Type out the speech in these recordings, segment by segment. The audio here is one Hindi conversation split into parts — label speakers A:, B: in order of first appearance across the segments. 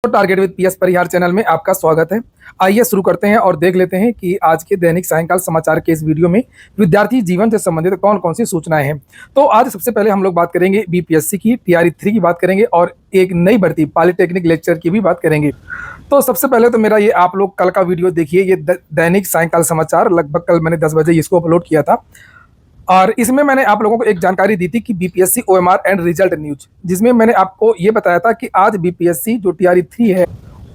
A: Target with PS Parihar channel में आपका स्वागत है। आइए शुरू करते हैं और देख लेते हैं कि आज के दैनिक सायंकाल समाचार के इस वीडियो में विद्यार्थी जीवन से संबंधित कौन कौन सी सूचनाएं हैं। तो आज सबसे पहले हम लोग बात करेंगे बीपीएससी की तैयारी 3 की बात करेंगे और एक नई भर्ती पॉलिटेक्निक लेक्चर की भी बात करेंगे। तो सबसे पहले तो मेरा ये आप लोग कल का वीडियो देखिए, ये दैनिक सायंकाल समाचार लगभग कल मैंने 10 बजे इसको अपलोड किया था और इसमें मैंने आप लोगों को एक जानकारी दी थी कि BPSC OMR and result news, जिसमें मैंने आपको ये बताया था कि आज बीपीएससी जो टीआरई 3 है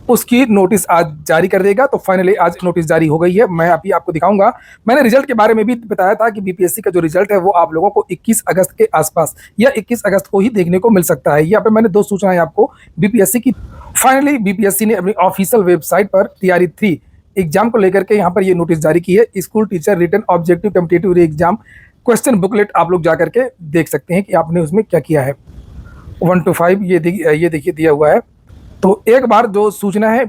A: उसकी नोटिस आज जारी कर देगा। तो फाइनली आज नोटिस जारी हो गई है। मैं अभी आपको दिखाऊंगा। मैंने रिजल्ट के बारे में भी बताया था कि बीपीएससी का जो रिजल्ट है वो आप लोगों को 21 अगस्त के आसपास या 21 अगस्त को ही देखने को मिल सकता है। यहाँ पे मैंने 2 सूचनाएं आपको बीपीएससी की। फाइनली बीपीएससी ने अपनी ऑफिशियल वेबसाइट पर टीआरई 3 एग्जाम को लेकर के यहाँ पर ये नोटिस जारी की है। School teacher written objective competitive exam question booklet आप लोग जाकर के देख सकते हैं कि आपने उसमें क्या किया है। 1 to 5 ये देखिए दिया हुआ है। तो एक बार जो सूचना है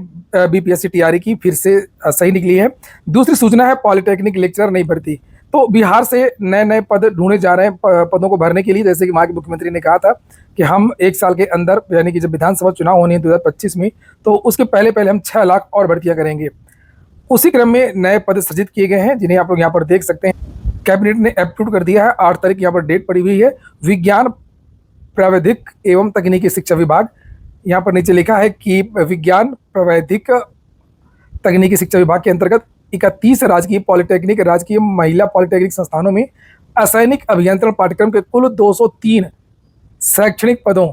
A: बीपीएससी टीआरई की फिर से सही निकली है। दूसरी सूचना है पॉलिटेक्निक लेक्चरर नई भर्ती। तो बिहार से नए नए पद ढूंढे जा रहे हैं पदों को भरने के लिए। जैसे कि वहाँ के मुख्यमंत्री ने कहा था कि हम 1 साल के अंदर, यानी कि जब विधानसभा चुनाव होने हैं 2025 में, तो उसके पहले हम 6 लाख और भर्तियाँ करेंगे। उसी क्रम में नए पद सृजित किए गए हैं जिन्हें आप लोग यहाँ पर देख सकते हैं। कैबिनेट ने अप्रूव कर दिया है। 8 तारीख यहाँ पर डेट पड़ी हुई है। विज्ञान प्रावैधिक एवं तकनीकी शिक्षा विभाग, यहाँ पर नीचे लिखा है कि विज्ञान प्रावैधिक तकनीकी शिक्षा विभाग के अंतर्गत 31 राजकीय पॉलिटेक्निक, राजकीय महिला पॉलिटेक्निक संस्थानों में असैनिक अभियंत्रण पाठ्यक्रम के कुल 203 शैक्षणिक पदों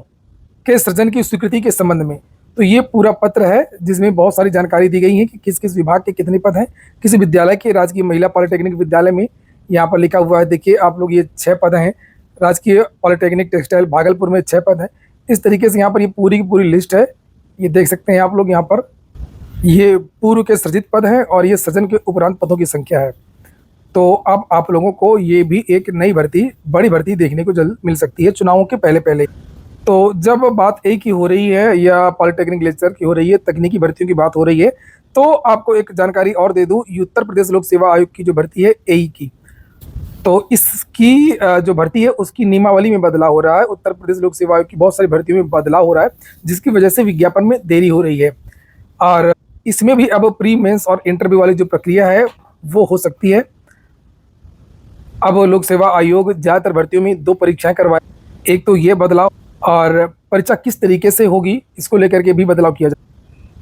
A: के सृजन की स्वीकृति के संबंध में। तो ये पूरा पत्र है जिसमें बहुत सारी जानकारी दी गई है कि किस किस विभाग के कितने पद हैं। किसी विद्यालय के, राजकीय महिला पॉलिटेक्निक विद्यालय में यहाँ पर लिखा हुआ है, देखिए आप लोग, ये 6 पद हैं। राजकीय पॉलिटेक्निक टेक्सटाइल भागलपुर में 6 पद हैं। इस तरीके से यहाँ पर ये पूरी की पूरी लिस्ट है। ये देख सकते हैं आप लोग, यहाँ पर ये पूर्व के सृजित पद हैं और ये सृजन के उपरांत पदों की संख्या है। तो अब आप लोगों को ये भी एक नई भर्ती, बड़ी भर्ती देखने को जल्द मिल सकती है चुनावों के पहले। तो जब बात एक ही हो रही है या पॉलिटेक्निक लेक्चर की हो रही है, तकनीकी भर्तियों की बात हो रही है, तो आपको एक जानकारी और दे दूँ। उत्तर प्रदेश लोक सेवा आयोग की जो भर्ती है एई की, तो इसकी जो भर्ती है उसकी नियमावली में बदलाव हो रहा है। उत्तर प्रदेश लोक सेवा आयोग की बहुत सारी भर्तियों में बदलाव हो रहा है जिसकी वजह से विज्ञापन में देरी हो रही है और इसमें भी अब प्री मेंस और इंटरव्यू वाली जो प्रक्रिया है वो हो सकती है। अब लोक सेवा आयोग ज़्यादातर भर्तियों में 2 परीक्षाएं करवाए। एक तो ये बदलाव, और परीक्षा किस तरीके से होगी इसको लेकर के भी बदलाव किया जाए।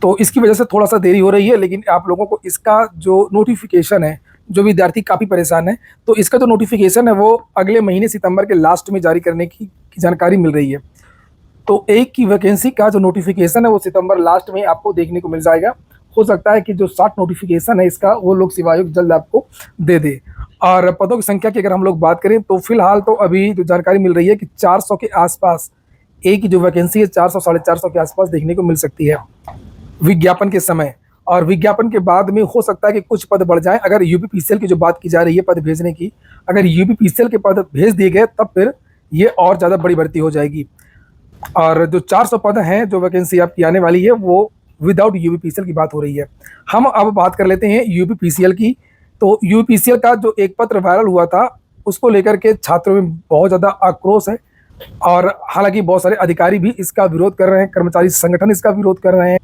A: तो इसकी वजह से थोड़ा सा देरी हो रही है, लेकिन आप लोगों को इसका जो नोटिफिकेशन है, जो विद्यार्थी काफ़ी परेशान है, तो इसका जो नोटिफिकेशन है वो अगले महीने सितंबर के लास्ट में जारी करने की जानकारी मिल रही है। तो एक की वैकेंसी का जो नोटिफिकेशन है वो सितंबर लास्ट में आपको देखने को मिल जाएगा। हो सकता है कि जो 60 नोटिफिकेशन है इसका वो लोक सेवा आयोग जल्द आपको दे दे। और पदों की संख्या की अगर हम लोग बात करें तो फिलहाल तो अभी जो जानकारी मिल रही है कि 400 के आसपास एक की जो वैकेंसी है 400 साढ़े 400 के आसपास देखने को मिल सकती है विज्ञापन के समय। और विज्ञापन के बाद में हो सकता है कि कुछ पद बढ़ जाएं। अगर यूपीपीसीएल की जो बात की जा रही है पद भेजने की, अगर यूपीपीसीएल के पद भेज दिए गए तब फिर ये और ज़्यादा बड़ी भर्ती हो जाएगी। और जो 400 पद हैं जो वैकेंसी आपकी आने वाली है वो विदाउट यूपीपीसीएल की बात हो रही है। हम अब बात कर लेते हैं यूपीपीसीएल की। तो यूपीपीसीएल का जो एक पत्र वायरल हुआ था उसको लेकर के छात्रों में बहुत ज़्यादा आक्रोश है और हालांकि बहुत सारे अधिकारी भी इसका विरोध कर रहे हैं, कर्मचारी संगठन इसका विरोध कर रहे हैं।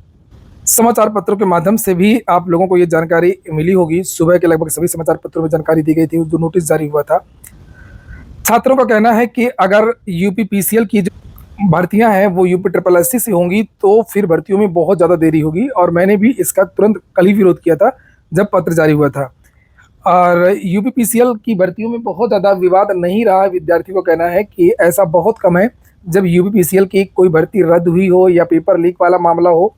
A: समाचार पत्रों के माध्यम से भी आप लोगों को ये जानकारी मिली होगी। सुबह के लगभग सभी समाचार पत्रों में जानकारी दी गई थी जो नोटिस जारी हुआ था। छात्रों का कहना है कि अगर यूपीपीसीएल की जो भर्तियां हैं वो यूपी से होंगी तो फिर भर्तियों में बहुत ज़्यादा देरी होगी। और मैंने भी इसका तुरंत कल ही विरोध किया था जब पत्र जारी हुआ था। और यूपीपीसीएल की भर्तियों में बहुत ज़्यादा विवाद नहीं रहा है। विद्यार्थी को कहना है कि ऐसा बहुत कम है जब यूपीपीसीएल की कोई भर्ती रद्द हुई हो या पेपर लीक वाला मामला हो।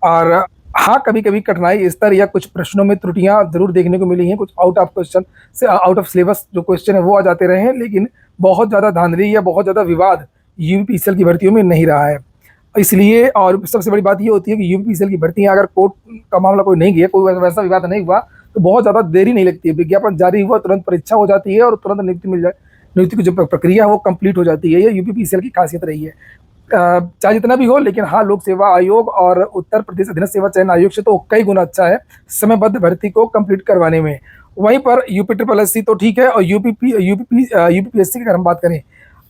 A: और हाँ, कभी कभी कठिनाई स्तर या कुछ प्रश्नों में त्रुटियां जरूर देखने को मिली हैं। कुछ आउट ऑफ क्वेश्चन से, आउट ऑफ सिलेबस जो क्वेश्चन है वो आ जाते रहे हैं, लेकिन बहुत ज़्यादा धांधली या बहुत ज़्यादा विवाद यूपीपीसीएल की भर्तियों में नहीं रहा है। इसलिए, और सबसे बड़ी बात ये होती है कि यूपीपीसीएल की भर्तियाँ अगर कोर्ट का मामला कोई नहीं गया, कोई वैसा विवाद नहीं हुआ, तो बहुत ज़्यादा देरी नहीं लगती है। विज्ञापन जारी हुआ तुरंत परीक्षा हो जाती है और तुरंत नियुक्ति मिल जाए, नियुक्ति की जो प्रक्रिया है वो कंप्लीट हो जाती है। ये यूपीपीसीएल की खासियत रही है। चाहे जितना भी हो, लेकिन हाँ, लोक सेवा आयोग और उत्तर प्रदेश अधीनस्थ सेवा चयन आयोग से तो कई गुना अच्छा है समयबद्ध भर्ती को कंप्लीट करवाने में। वहीं पर यूपीएससी तो ठीक है, और यूपीपीएससी की अगर हम बात करें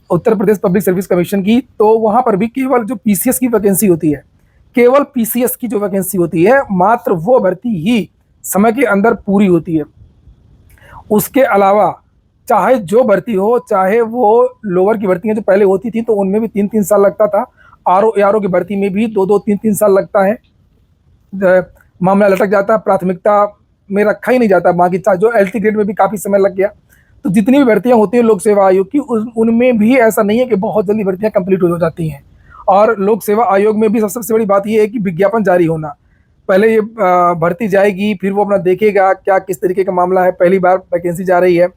A: Uttar Pradesh public service commission की, तो वहाँ पर भी केवल जो पीसीएस की वैकेंसी होती है केवल पीसीएस की जो वैकेंसी होती है मात्र वो भर्ती ही समय के अंदर पूरी होती है। उसके अलावा चाहे जो भर्ती हो, चाहे वो लोअर की भर्तियां जो पहले होती थी तो उनमें भी 3-3 साल लगता था, आरओ एआरओ की भर्ती में भी 2-2 3-3 साल लगता है। मामला लटक जाता है, प्राथमिकता में रखा ही नहीं जाता। बाकी जो एलटी ग्रेड में भी काफ़ी समय लग गया। तो जितनी भी भर्तियां होती हैं लोक सेवा आयोग की, उनमें भी ऐसा नहीं है कि बहुत जल्दी भर्तियां कंप्लीट हो जाती हैं। और लोक सेवा आयोग में भी सबसे बड़ी बात यह है कि विज्ञापन जारी होना। पहले ये भर्ती जाएगी, फिर वो अपना देखेगा क्या किस तरीके का मामला है। पहली बार वैकेंसी जा रही है,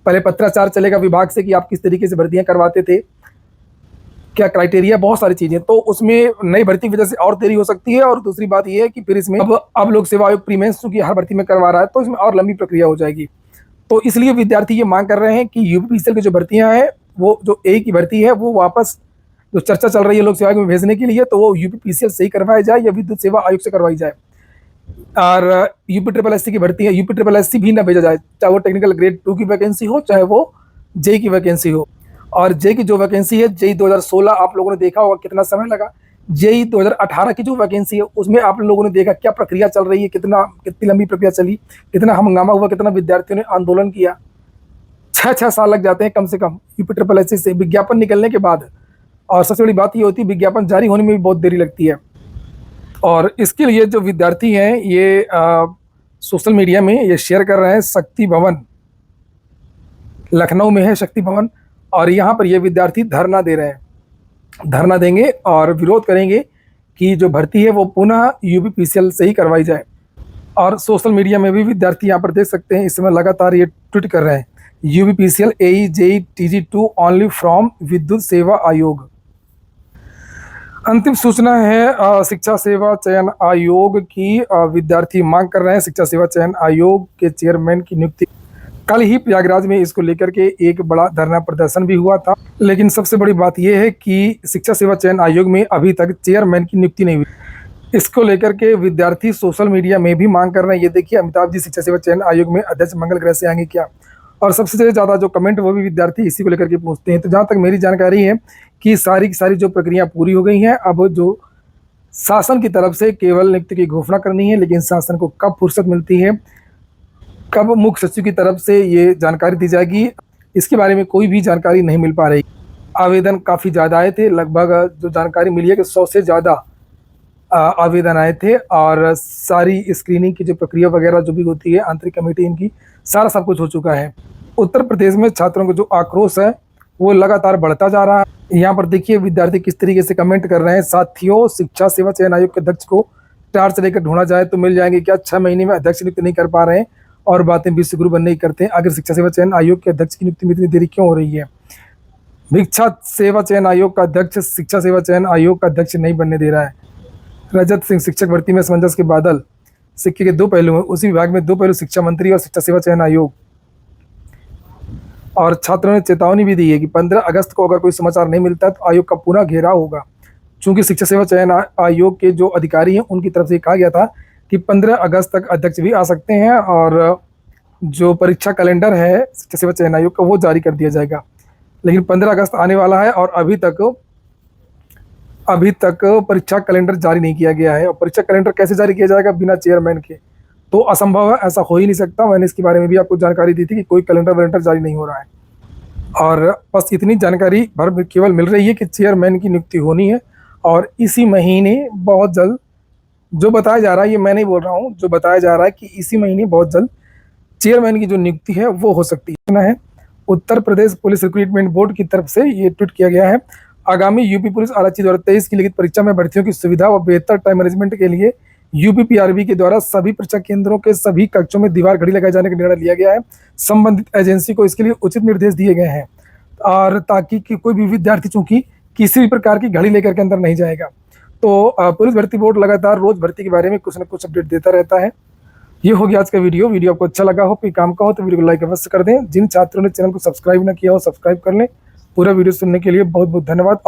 A: पहले पत्राचार चलेगा विभाग से कि आप किस तरीके से भर्तियां करवाते थे, क्या क्राइटेरिया, बहुत सारी चीजें। तो उसमें नई भर्ती की वजह से और देरी हो सकती है। और दूसरी बात यह है कि फिर इसमें अब लोक सेवा आयोग प्रीमेंस चूंकि हर भर्ती में करवा रहा है तो इसमें और लंबी प्रक्रिया हो जाएगी। तो इसलिए विद्यार्थी ये मांग कर रहे हैं कि यूपीपीसीएल की जो भर्तियां हैं, वो जो ए की भर्ती है वो वापस जो चर्चा चल रही है लोक सेवा आयोग में भेजने के लिए, तो वो यूपीपीसीएल से ही करवाया जाए या विद्युत सेवा आयोग से करवाई जाए। और यूपी ट्रिपल एससी की भर्ती है, यूपी ट्रिपल एससी भी ना भेजा जाए, चाहे वो टेक्निकल ग्रेड 2 की वैकेंसी हो, चाहे वो जेई की वैकेंसी हो। और जेई की जो वैकेंसी है, जेई 2016 आप लोगों ने देखा होगा कितना समय लगा। जेई 2018 की जो वैकेंसी है उसमें आप लोगों ने देखा क्या प्रक्रिया चल रही है, कितनी लंबी प्रक्रिया चली, कितना हंगामा हुआ, कितना विद्यार्थियों ने आंदोलन किया। 6-6 साल लग जाते हैं कम से कम यूपी ट्रिपल एससी से विज्ञापन निकलने के बाद। और सबसे बड़ी बात ये होती है विज्ञापन जारी होने में भी बहुत देरी लगती है। और इसके लिए जो विद्यार्थी हैं ये सोशल मीडिया में ये शेयर कर रहे हैं। शक्ति भवन लखनऊ में है, शक्ति भवन, और यहाँ पर ये विद्यार्थी धरना दे रहे हैं, धरना देंगे और विरोध करेंगे कि जो भर्ती है वो पुनः यूपीपीसीएल से ही करवाई जाए। और सोशल मीडिया में भी विद्यार्थी यहाँ पर देख सकते हैं इस समय लगातार ये ट्वीट कर रहे हैं, UPPCL AE JE TG2 only from विद्युत सेवा आयोग। अंतिम सूचना है शिक्षा सेवा चयन आयोग की। विद्यार्थी मांग कर रहे हैं शिक्षा सेवा चयन आयोग के चेयरमैन की नियुक्ति। कल ही प्रयागराज में इसको लेकर के एक बड़ा धरना प्रदर्शन भी हुआ था। लेकिन सबसे बड़ी बात यह है कि शिक्षा सेवा चयन आयोग में अभी तक चेयरमैन की नियुक्ति नहीं हुई। इसको लेकर के विद्यार्थी सोशल मीडिया में भी मांग कर रहे हैं। ये देखिए, अमिताभ जी शिक्षा सेवा चयन आयोग में अध्यक्ष मंगल ग्रह से आएंगे क्या। और सबसे ज़्यादा जो कमेंट वो भी विद्यार्थी इसी को लेकर के पूछते हैं। तो जहाँ तक मेरी जानकारी है कि सारी की सारी जो प्रक्रिया पूरी हो गई हैं, अब जो शासन की तरफ से केवल नियुक्ति की घोषणा करनी है। लेकिन शासन को कब फुर्सत मिलती है, कब मुख्य सचिव की तरफ से ये जानकारी दी जाएगी, इसके बारे में कोई भी जानकारी नहीं मिल पा रही। आवेदन काफ़ी ज़्यादा आए थे, लगभग जो जानकारी मिली है कि 100 से ज़्यादा आवेदन आए थे। और सारी स्क्रीनिंग की जो प्रक्रिया वगैरह जो भी होती है, आंतरिक कमेटी इनकी, सारा सब कुछ हो चुका है। उत्तर प्रदेश में छात्रों का जो आक्रोश है वो लगातार बढ़ता जा रहा है। यहाँ पर देखिए विद्यार्थी किस तरीके से कमेंट कर रहे हैं। साथियों, शिक्षा सेवा चयन आयोग के अध्यक्ष को टार से लेकर ढूंढा जाए तो मिल जाएंगे क्या। 6 महीने में अध्यक्ष नियुक्त नहीं कर पा रहे हैं और बातें विश्वगुरु बनने की करते हैं। आखिर शिक्षा सेवा चयन आयोग के अध्यक्ष की नियुक्ति में इतनी देरी क्यों हो रही है। शिक्षा सेवा चयन आयोग का अध्यक्ष शिक्षा सेवा चयन आयोग का अध्यक्ष नहीं बनने दे रहा है। रजत सिंह शिक्षक भर्ती में असमंजस के बादल, सिक्के के 2 पहलू हैं। उसी विभाग में 2 पहलू, शिक्षा मंत्री और शिक्षा सेवा चयन आयोग। और छात्रों ने चेतावनी भी दी है कि 15 अगस्त को अगर कोई समाचार नहीं मिलता तो आयोग का पुनः घेराव होगा। चूंकि शिक्षा सेवा चयन आयोग के जो अधिकारी हैं उनकी तरफ से कहा गया था कि 15 अगस्त तक अध्यक्ष भी आ सकते हैं और जो परीक्षा कैलेंडर है शिक्षा सेवा चयन आयोग का वो जारी कर दिया जाएगा। लेकिन 15 अगस्त आने वाला है और अभी तक परीक्षा कैलेंडर जारी नहीं किया गया है। और परीक्षा कैलेंडर कैसे जारी किया जाएगा बिना चेयरमैन के, तो असंभव है, ऐसा हो ही नहीं सकता। मैंने इसके बारे में भी आपको जानकारी दी थी कि कोई कैलेंडर जारी नहीं हो रहा है। और बस इतनी जानकारी भर केवल मिल रही है कि चेयरमैन की नियुक्ति होनी है और इसी महीने बहुत जल्द, जो बताया जा रहा है, ये मैं नहीं बोल रहा हूँ, जो बताया जा रहा है कि इसी महीने बहुत जल्द चेयरमैन की जो नियुक्ति है वो हो सकती है। Uttar Pradesh police recruitment board की तरफ से ये ट्वीट किया गया है। आगामी यूपी पुलिस आरक्षी 2023 की लिखित परीक्षा में भर्तियों की सुविधा व बेहतर टाइम मैनेजमेंट के लिए यूपीपीआरबी के द्वारा सभी परीक्षा केंद्रों के सभी कक्षों में दीवार घड़ी लगाए जाने का निर्णय लिया गया है। संबंधित एजेंसी को इसके लिए उचित निर्देश दिए गए हैं और ताकि कि कोई भी विद्यार्थी चूंकि किसी भी प्रकार की घड़ी लेकर के अंदर नहीं जाएगा। तो पुलिस भर्ती बोर्ड लगातार रोज भर्ती के बारे में कुछ न कुछ अपडेट देता रहता है। ये हो गया आज का वीडियो आपको अच्छा लगा हो, कोई काम का हो तो वीडियो को लाइक अवश्य कर दें। जिन छात्रों ने चैनल को सब्सक्राइब न किया हो सब्सक्राइब कर लें। पूरा वीडियो सुनने के लिए बहुत बहुत धन्यवाद।